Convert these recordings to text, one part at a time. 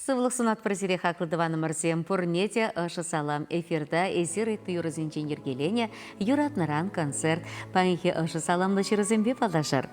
Сывлық сунат прозире хақлыдываны мұрсем пұрнете ұшы салам эфирда эзир етті юрызынчен ергелене юратныран концерт. Паңихе ұшы саламлы шырызымбе падашар.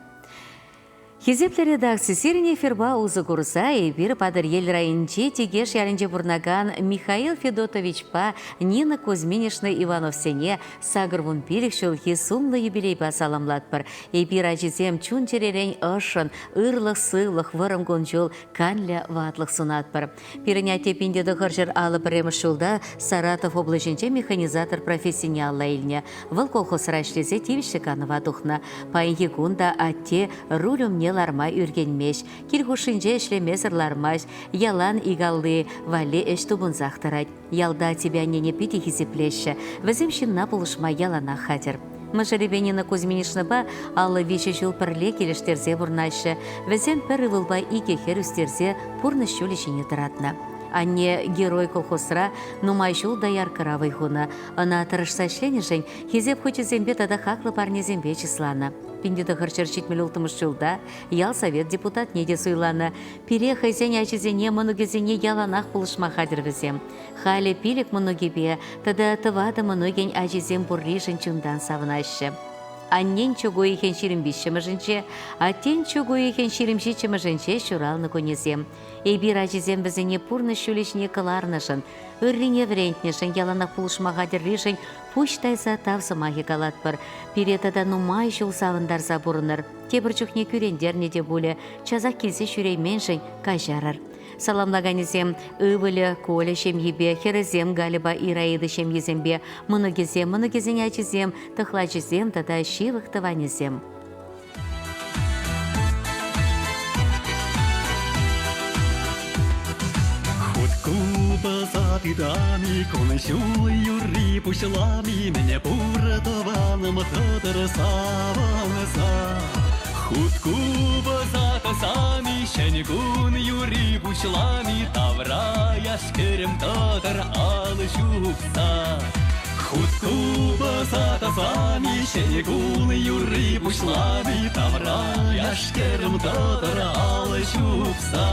Хизеплі редакция сиріне эфирба ұзы курса эбир падыр ел райынче тегеш ялінже бұрнаган Михаил Федотович па Нина Кузьминишна Ивановсене сагырвун пилік шылхи сумлы юбилейба саламлатпыр. Эбир ажизем чун черерен ұшын, ырлық сылық вырым гонжол канля ватлық сунатпыр. Пирыня тепінде дұқыржыр алып реміш жолда Саратов облачынче механизатор профессионалла илне. Выл колхоз рашлезе тивішіканова дұхна. Пайынхи гунда атте рулем лармай үргенмеш, киргушинже эшлемезір лармаш, ялан игаллы, вали эш тубун захтарать. Ялда тебя не пити хизеплеші, візім шинна пулышма ялана хатер. Мажаребенина Кузьминишнаба аллы вече жыл пірле келештерзе бұрнайшы, візім пір ывылбай икехер үстерзе пұрны шөлешіне тұратна. Анне герой колхозра нумай жыл даяр кыравай хуна. Ана тырышса шленешен, хизеп хоче зембе тада хақлы парне зембе числана. Пиндеді ғырчыр жетмел ұлтымыш жылда, ял совет депутат неде суйлана. Пире хайзене ачызене мұнугезене яланақ бұлышма хадыр візем. Халі пилік мұнугебе, тада тывады мұнуген ачызем бұрришын чундан савынашы. Аннен чугу ехен ширимбиші мұжынче, аттен чугу ехен ширимшичі мұжынче шуралны конезем. Эбир ачызем бізіне пурны шулешіне кыларнышын, үррине врентнешін, яланақ пулышмаға дірришін, пуштайса тавсымағы калатпыр. Пиретада нумай жыл савындар забурыныр. Тебір чухне күрендерне де боле, чазақ келсе шүрейменшін кажарыр. Саламлаганезем ывылы, коле шемьебе, херезем галиба ираиды шемьезембе, мұнығезен ачызем, тұхлачызем, тада шивық тыванезем. Затидами, кончулы юри пушлами, меня пуратованным тотар саванса. Хутку базата сами, шенегун юри пушлами, тавра яшкерем тотар алышупса. Хутку базата сами, шенегун юри пушлами, тавра яшкерем тотар алышупса.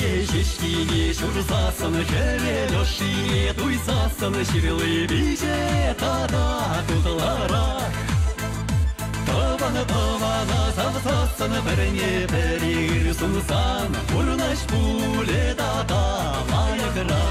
Ешкине шурзасын, херелешине туйсасын, ширилы биже тада тутылара. Тавана завсасын, біріне бірір сунсан, урнаш пуле тада лайықра.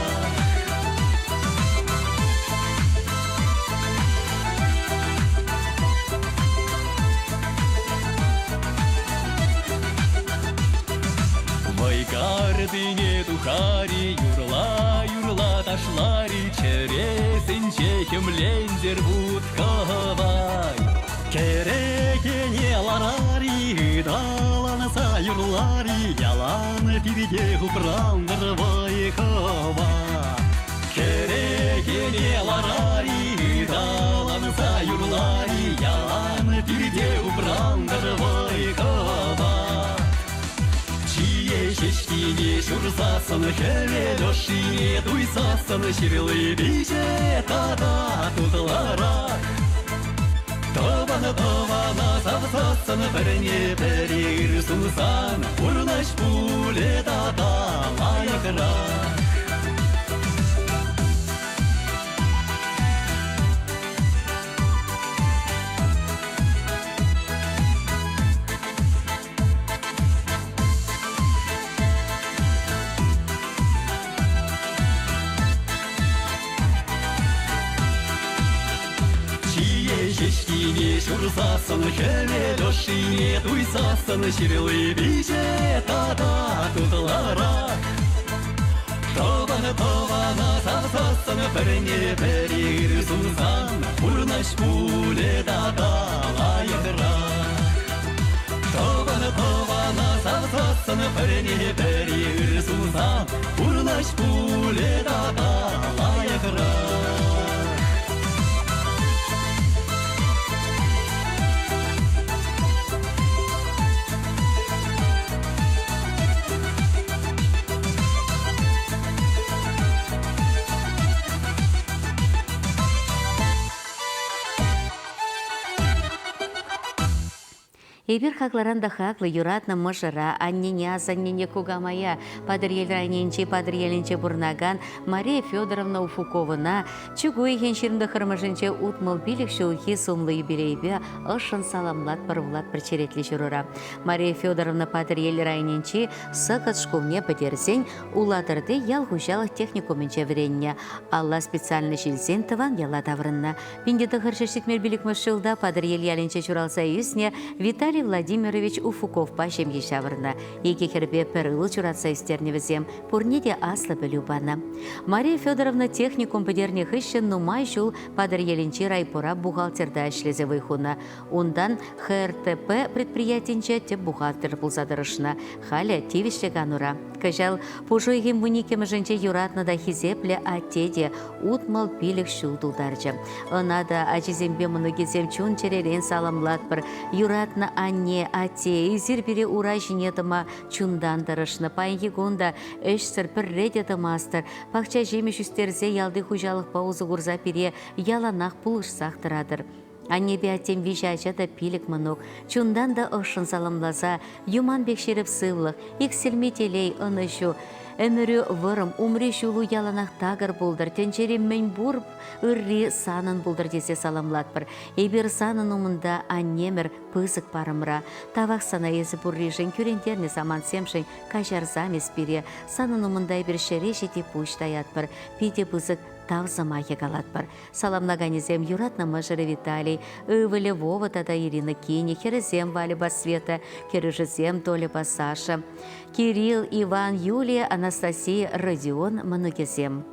Гардыне тухари, юрла ташлари, чересінче хемлендер будкавай. Керекене ларари, даланаса юрлари, яланы пивиде упрандыр вайхава. Керекене ларари, даланаса юрлари, яланы пивиде упрандыр вайхава. Ешкине шурзасын, херелешине туйсасын, ширилы биже тада тутылара. Тавана завсасын, біріне бірір сунсан, урнаш пуле тада лайықра. Ешкине шурзасын, херелешине туйсасын, ширилы биже тада тутылара. Тавана завсасын, біріне бірір сунсан, урнаш пуле тада лайықра. Тавана завсасын, біріне бірір сунсан, урнаш пуле тада лайықра. Эбир хакларанда хаклы юратна мышыра, аннене асаннене кугамая, падыр елрайненче, падыр еленче бурнаган Мария Федоровна Уфуковына, чугуй хенширинді хырмышынче утмыл билік шулхи сумлы юбилейбе ышын саламлат бір влад бір черетлі жүріра. Мария Федоровна падыр елрайненче сықыт шкулне бідерсен, уладырды ял хужалық техникумынче вренне. Алла специально шилсен тыван яла таврынна. Пиндеті хыршыштік билік мышылда падыр ел яленче чуралса юсне Виталий Владимирович Уфуков пашем ешаврна. Еке хербе перылы чуратса истерневізем, пурнеде аслы білюбана. Мария Федоровна техникум бідерне хыщын нумай жул падыр еленче райпора бухгалтерда ішлезе вайхуна. Ундан ХРТП предприятинче те бухгалтер пулзадырышна. Халя тивишле ганура. Кажал, пужойгем вуникем жынче юратна да хизепле атеде утмал пилік шулдулдарчы. Онада ачизембе мұнугезем чун черерен саламлат бір юратна анне ате изир бире ура жинетыма чундан дарышны пайги гунда эшсір бір редетымастыр. Пақча жемеш үстерзе ялды хужалық паузы гурза пире яланақ пулышсақ тұрадыр. Аннебе атем вижача да пилік мұнук. Чундан да ышын саламласа, юман бекшеріп сывлық, икселметелей ынышу. Өмірі вырым, умри шулу яланақ тағыр болдыр. Тенчері мен бұр үрри санын болдыр десе саламлат бір. Эбір санын умында аннемір пызык парымра. Тавақ сана езі бұрри жын күрентеріне заман семшін кашар замес бере. Санын умында бір шерешеті пұштаят бір. Пиде пызык тавзамахе галат бар. Саламнаганезем юратна мажыры Виталий, ывылы Вова тада Ирина Кини, херезем Валиба Света, кережезем Толеба Саша, Кирилл, Иван, Юлия, Анастасия, Родион, Манугезем.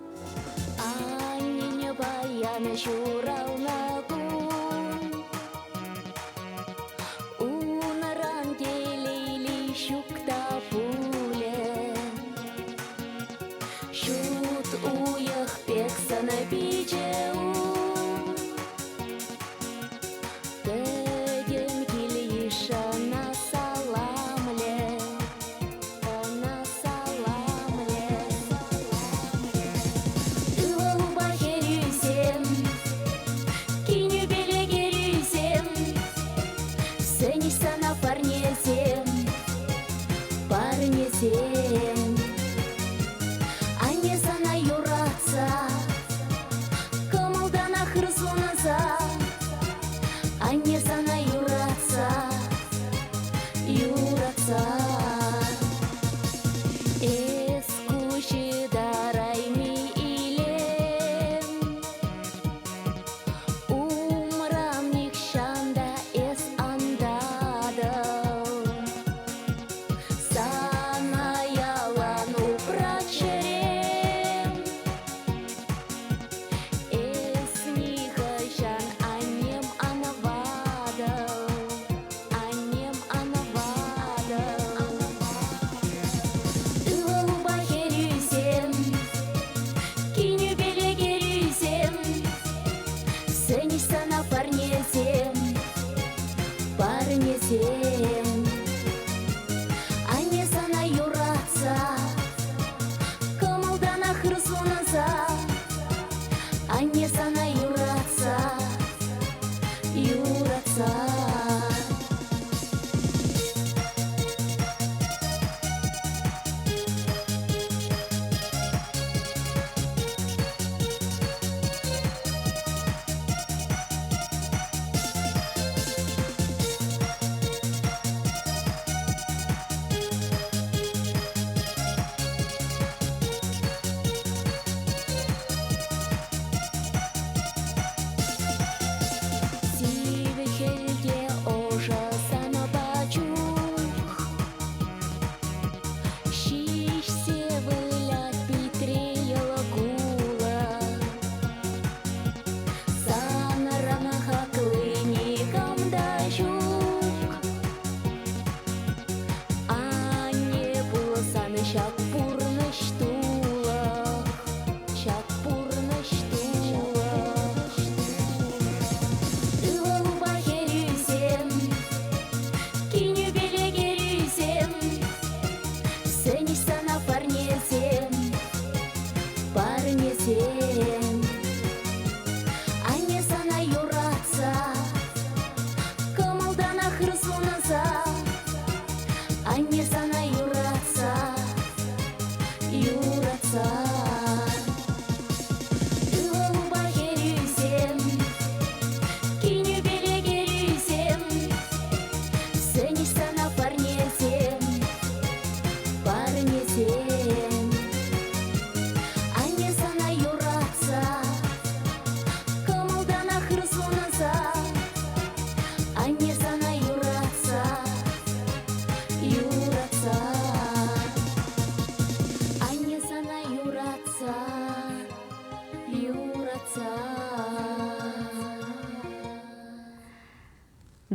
Анне сана юратса, кымылдан ахыр соназа.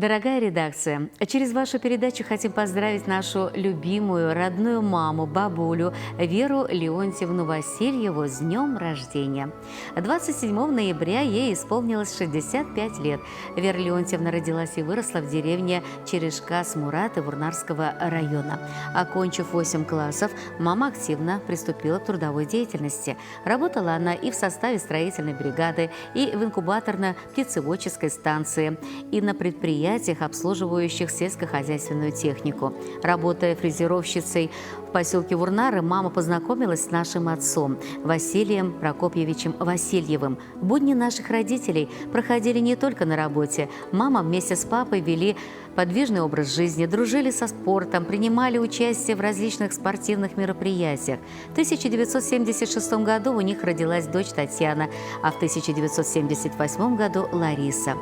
Дорогая редакция, через вашу передачу хотим поздравить нашу любимую родную маму, бабулю Веру Леонтьевну Васильеву с днем рождения. 27 ноября ей исполнилось 65 лет. Вера Леонтьевна родилась и выросла в деревне Черешка Смураты Вурнарского района. Окончив 8 классов, мама активно приступила к трудовой деятельности. Работала она и в составе строительной бригады, и в инкубаторно-птицеводческой станции, и на предприятиях, обслуживающих сельскохозяйственную технику. Работая фрезеровщицей в поселке Вурнары, мама познакомилась с нашим отцом Василием Прокопьевичем Васильевым. Будни наших родителей проходили не только на работе. Мама вместе с папой вели подвижный образ жизни, дружили со спортом, принимали участие в различных спортивных мероприятиях. В 1976 году у них родилась дочь Татьяна, а в 1978 году Лариса.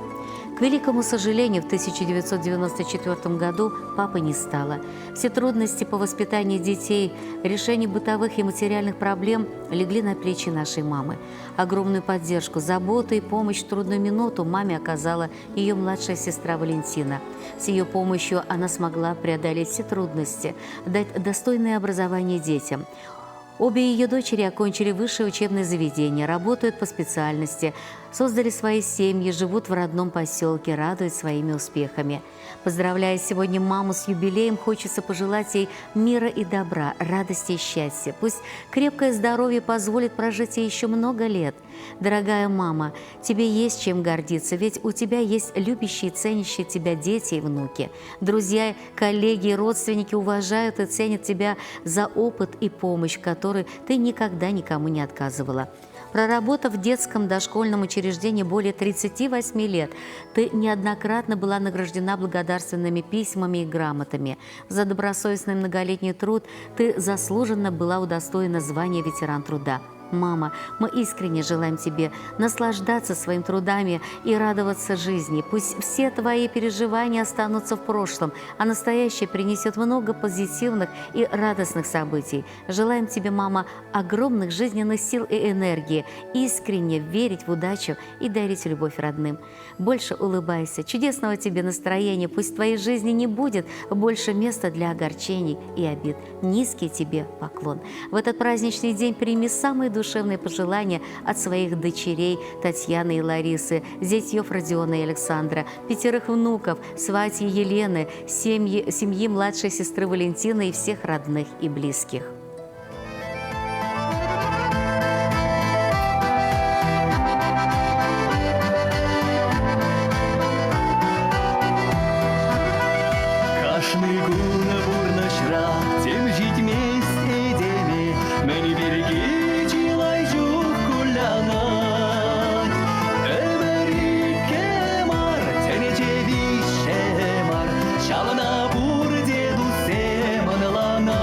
К великому сожалению, в 1994 году папы не стало. Все трудности по воспитанию детей, решение бытовых и материальных проблем легли на плечи нашей мамы. Огромную поддержку, заботу и помощь в трудную минуту маме оказала ее младшая сестра Валентина. С ее помощью она смогла преодолеть все трудности, дать достойное образование детям. Обе ее дочери окончили высшее учебное заведение, работают по специальности, создали свои семьи, живут в родном поселке, радуют своими успехами. Поздравляя сегодня маму с юбилеем, хочется пожелать ей мира и добра, радости и счастья. Пусть крепкое здоровье позволит прожить ей еще много лет. Дорогая мама, тебе есть чем гордиться, ведь у тебя есть любящие и ценящие тебя дети и внуки. Друзья, коллеги и родственники уважают и ценят тебя за опыт и помощь, которой ты никогда никому не отказывала. Проработав в детском дошкольном учреждении более 38 лет, ты неоднократно была награждена благодарственными письмами и грамотами. За добросовестный многолетний труд ты заслуженно была удостоена звания ветеран труда. Мама, мы искренне желаем тебе наслаждаться своими трудами и радоваться жизни. Пусть все твои переживания останутся в прошлом, а настоящее принесет много позитивных и радостных событий. Желаем тебе, мама, огромных жизненных сил и энергии, искренне верить в удачу и дарить любовь родным. Больше улыбайся, чудесного тебе настроения, пусть в твоей жизни не будет больше места для огорчений и обид. Низкий тебе поклон. В этот праздничный день прими самые душевные пожелания от своих дочерей Татьяны и Ларисы, зятьев Родиона и Александра, 5 внуков, свати Елены, семьи младшей сестры Валентины и всех родных и близких. Кашный гуна бурнашра, тем жить вместе деме, мы не береги. Çalına vur dedu semanılanar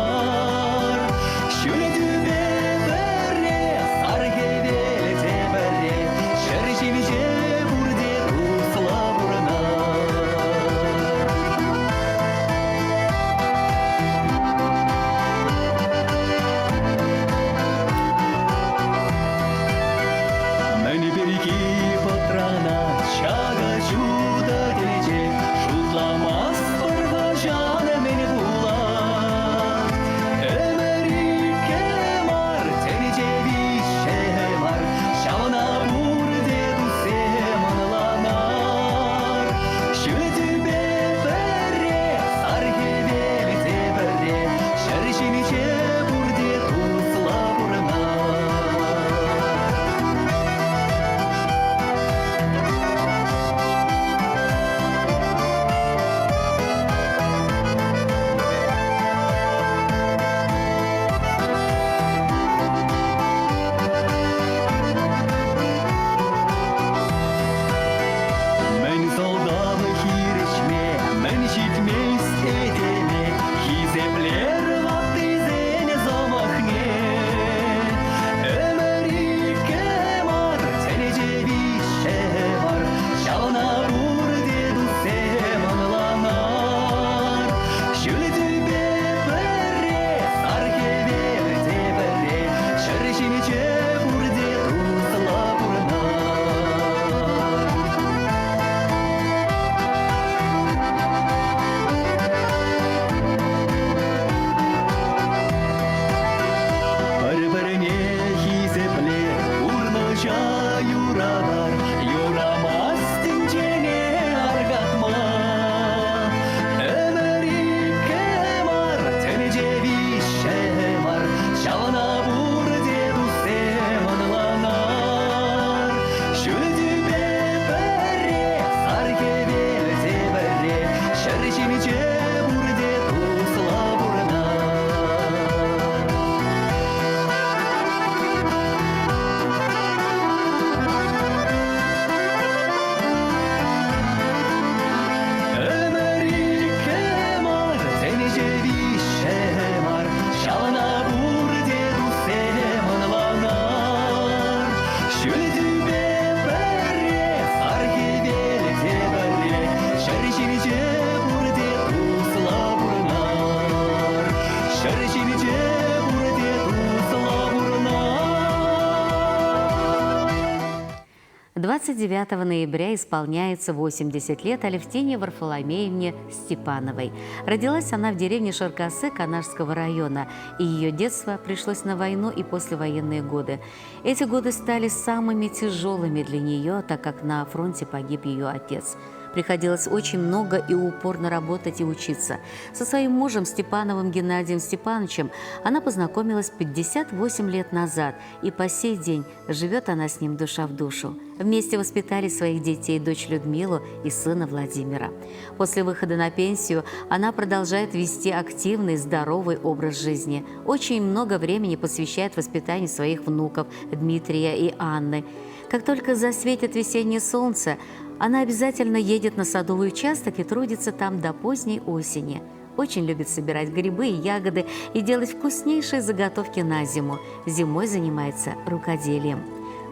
29 ноября исполняется 80 лет Алевтине Варфоломеевне Степановой. Родилась она в деревне Шаркасы Канашского района, и ее детство пришлось на войну и послевоенные годы. Эти годы стали самыми тяжелыми для нее, так как на фронте погиб ее отец. Приходилось очень много и упорно работать и учиться. Со своим мужем Степановым Геннадием Степановичем она познакомилась 58 лет назад, и по сей день живет она с ним душа в душу. Вместе воспитали своих детей, дочь Людмилу и сына Владимира. После выхода на пенсию она продолжает вести активный, здоровый образ жизни. Очень много времени посвящает воспитанию своих внуков Дмитрия и Анны. Как только засветит весеннее солнце, она обязательно едет на садовый участок и трудится там до поздней осени. Очень любит собирать грибы и ягоды и делать вкуснейшие заготовки на зиму. Зимой занимается рукоделием.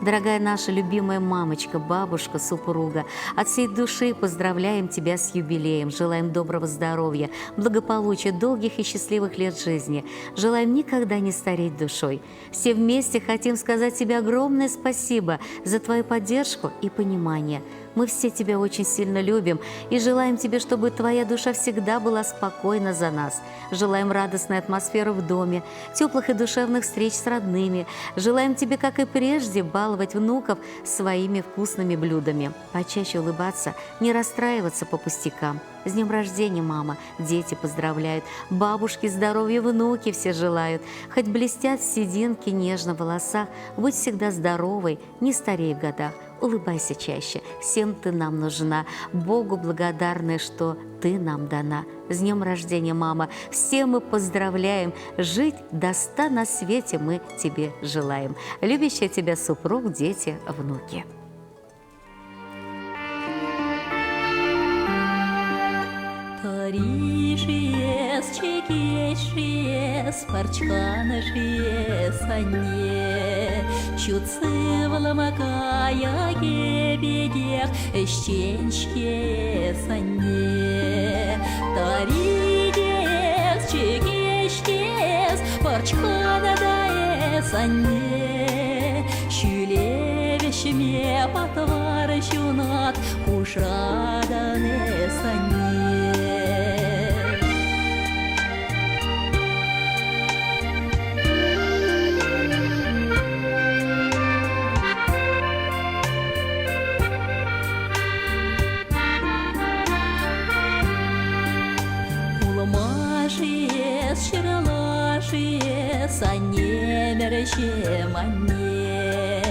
Дорогая наша любимая мамочка, бабушка, супруга, от всей души поздравляем тебя с юбилеем, желаем доброго здоровья, благополучия, долгих и счастливых лет жизни, желаем никогда не стареть душой. Все вместе хотим сказать тебе огромное спасибо за твою поддержку и понимание. Мы все тебя очень сильно любим и желаем тебе, чтобы твоя душа всегда была спокойна за нас. Желаем радостной атмосферы в доме, теплых и душевных встреч с родными. Желаем тебе, как и прежде, баловать внуков своими вкусными блюдами. Почаще улыбаться, не расстраиваться по пустякам. С днем рождения, мама! Дети поздравляют, бабушки здоровья, внуки все желают. Хоть блестят сединки нежно в волосах, будь всегда здоровой, не старей в годах. Улыбайся чаще, всем ты нам нужна, Богу благодарны, что ты нам дана. С днем рождения, мама! Все мы поздравляем, жить до 100 на свете мы тебе желаем. Любящая тебя супруг, дети, внуки. Парижиес, чекешиес, парчханашиес, анне, чуцывала макая гебедех, эщенчкес, анне, таридес, чекешкес, парчханадаес, анне, щулевещеме потварщунат, кушраданес, анне. Санне мерещем анне,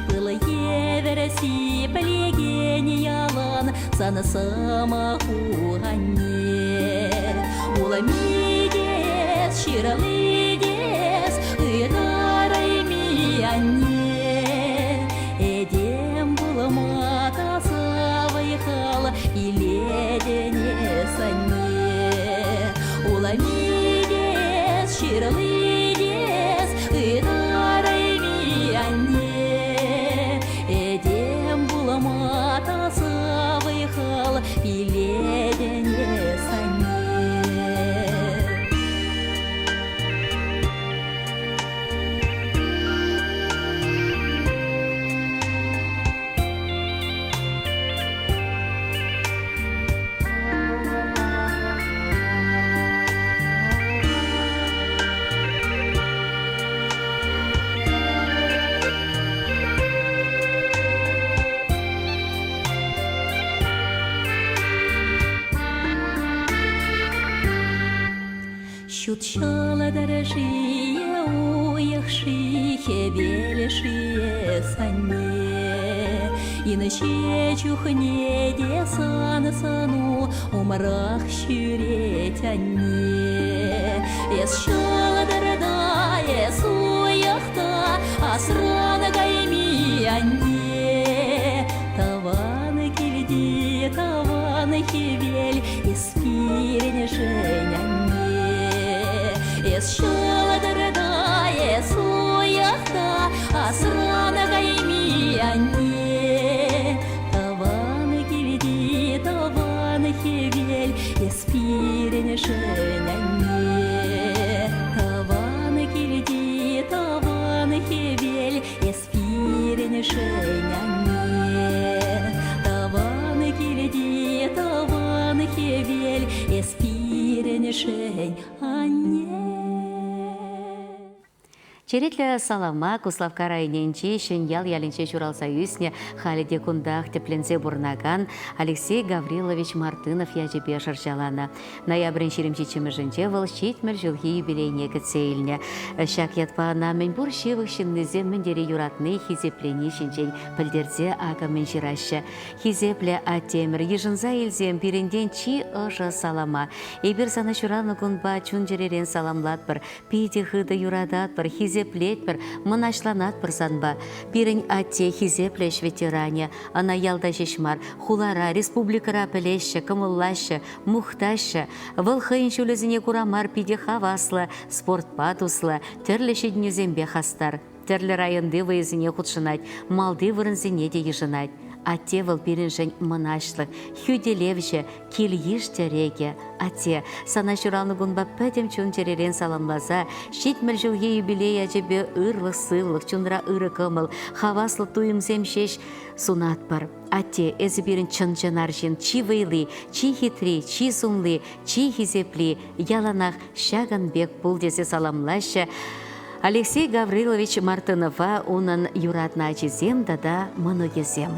было евереси полегени ялан, сана самаху анне, уламидес, ширалидес, идарайми анне, эдем было мата савайхала и ледене санне, уламидес, ширалидес, Чутчала дорожие, уехшие, белешие санне, и ноче чухне десан сану, умрах щуреть анне. Эсчала дорода, эсуяхта, асрана гайми анне, таваны кильди, таваны хивель, испирень жень анне. Эсчала дорода, эсуяхта, асрана гайми анне, таваны кильди, таваны хивель, испирень жень анне. Черетлі салама Куславка районенче шеньял ялінче Журал Союзне халиде кундах тепленсе бурнаган Алексей Гаврилович Мартынов яжебе жаржалана. Ноябрин шеремчичімі жінче выл шетміл жылғы юбилейне кіцейліне. Шак ятпағына мен бұр шевық шыннызе міндері юратны хизеплені шінчен пілдерзе ага мен жирашы. Хизепле атемір ежінза елзем бірінден чи ұжы салама. Ебір сана шураны күнба чун жеререн саламлат бір, пейді хыды юрадат бір, хизеплет бір, мұнашланат бір санба. Бірін атте хизеплеш ветеране, ана ялда жешмар, хулара, республикара пілеші, кымыллашы, мұқташы, вылхайын шөлізіне курамар пейде хаваслы, спортпа туслы, түрлі шедінезембе хастар. Түрлі районды выезіне худшынать, малды вырынзіне де ежынать. Ате выл пиринжен мынашлык, хюделевже, килйиш тереге. Ате, сана шураны гунба пәдем чун теререн саламлаза, шетміл жылге юбилей әжебе ырлық сылық, чунра ыры кымыл, хаваслық туйымзем шеш сунат бар. Ате, әзі бірін чын жанаржын, чи вейлы, чи хитри, чи сумлы, чи хизепли, яланақ шаган бек бұл десе саламлашы. Алексей Гаврилович Мартынова унын юратна ачизем дада мұнығезем.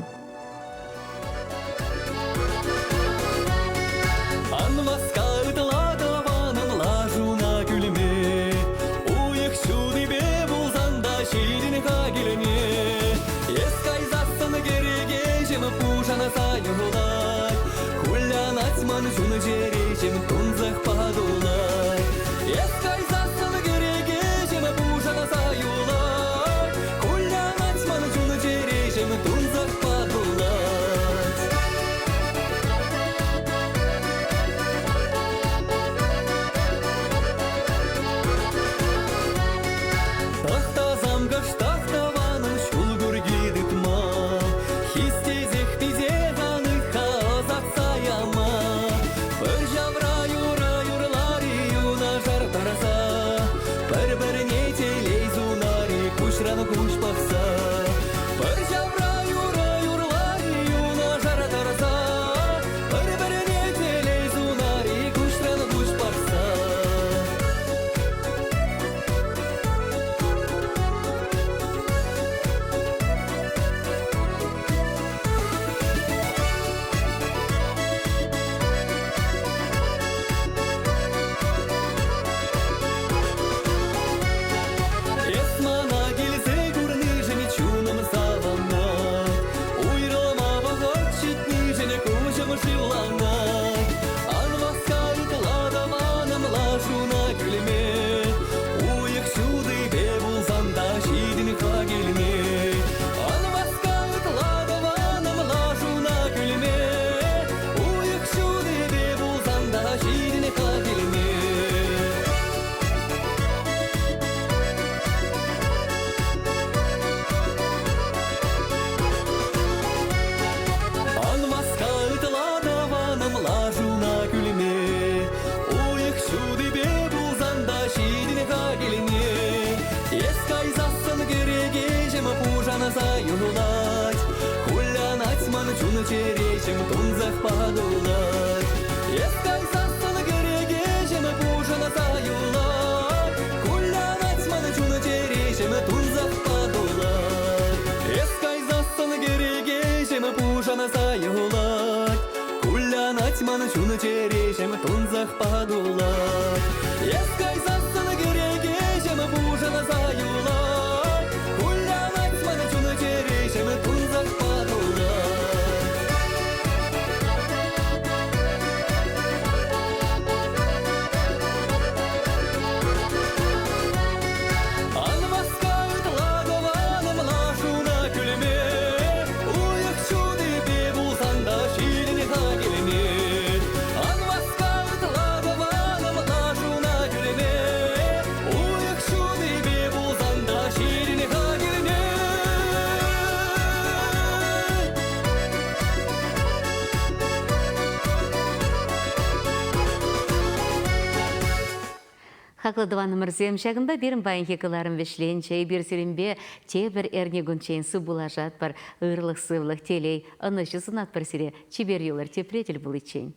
Хақлыдываны мұрзем шағында берін байын хекаларын вешленче, бір сірімбе те бір әрне гүнчен су бұлажат бар, ұрлық сывлық телей, ұнышы сынат бір сіре, чебер елір тепретел бұл ичен.